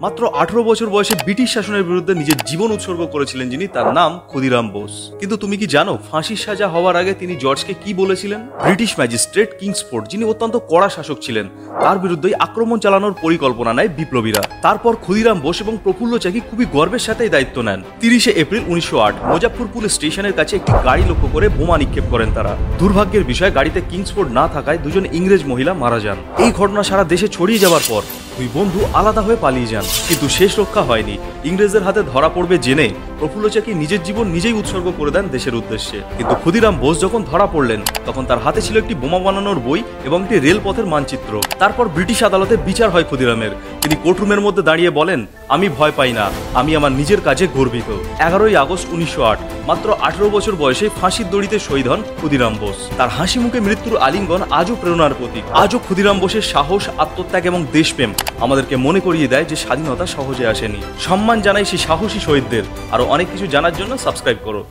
মাত্র 18 বছর বয়সে ব্রিটিশ শাসনের বিরুদ্ধে নিজের জীবন উৎসর্গ করেছিলেন যিনি, তার নাম ক্ষুদিরাম বোস। কিন্তু তুমি কি জানো ফাঁসির সাজা হওয়ার আগে তিনি জর্জকে কি বলেছিলেন? ব্রিটিশ ম্যাজিস্ট্রেট কিংসফোর্ড, যিনি অত্যন্ত কড়া শাসক ছিলেন, তার বিরুদ্ধে আক্রমণ চালানোর পরিকল্পনা নেয় বিপ্লবীরা। তারপর ক্ষুদিরাম বোস এবং প্রফুল্ল চাকি খুবই গর্বের সাথে দায়িত্ব নেন। 30 এপ্রিল 1908 মুজাফফরপুর স্টেশনের কাছে একটি গাড়ি লক্ষ্য করে বোমা নিক্ষেপ করেন তারা। দুর্ভাগ্যের বিষয়, গাড়িতে কিংসফোর্ড না থাকায় দুজন ইংরেজ মহিলা মারা যান। এই ঘটনা সারা দেশে ছড়িয়ে যাওয়ার পর দুই বন্ধু আলাদা হয়ে পালিয়ে যান, কিন্তু শেষ রক্ষা হয়নি। ইংরেজদের হাতে ধরা পড়বে জেনে প্রফুল্ল চাকি নিজের জীবন নিজেই উৎসর্গ করে দেন দেশের উদ্দেশ্যে। কিন্তু ক্ষুদিরাম বোস যখন ধরা পড়লেন তখন তার হাতে ছিল একটি বোমা বানানোর বই এবং একটি রেলপথের মানচিত্র। তারপর ব্রিটিশ আদালতে বিচার হয় ক্ষুদিরামের। তিনি কোর্টরুমের মধ্যে দাঁড়িয়ে বলেন, আমি ভয় পাই না, আমি আমার নিজের কাজে গর্বিত। 11 আগস্ট 1908 মাত্র 18 বছর বয়সে ফাঁসির দড়িতে শহীদ হন ক্ষুদিরাম বোস। তার হাসি মুখে মৃত্যুর আলিঙ্গন আজও প্রেরণার প্রতীক। আজও ক্ষুদিরাম বোসের সাহস, আত্মত্যাগ এবং দেশপ্রেম আমাদেরকে মনে করিয়ে দেয় যে স্বাধীনতা সহজে আসেনি। সম্মান জানাই সেই সাহসী শহীদদের। আরো অনেক কিছু জানার জন্য সাবস্ক্রাইব করো।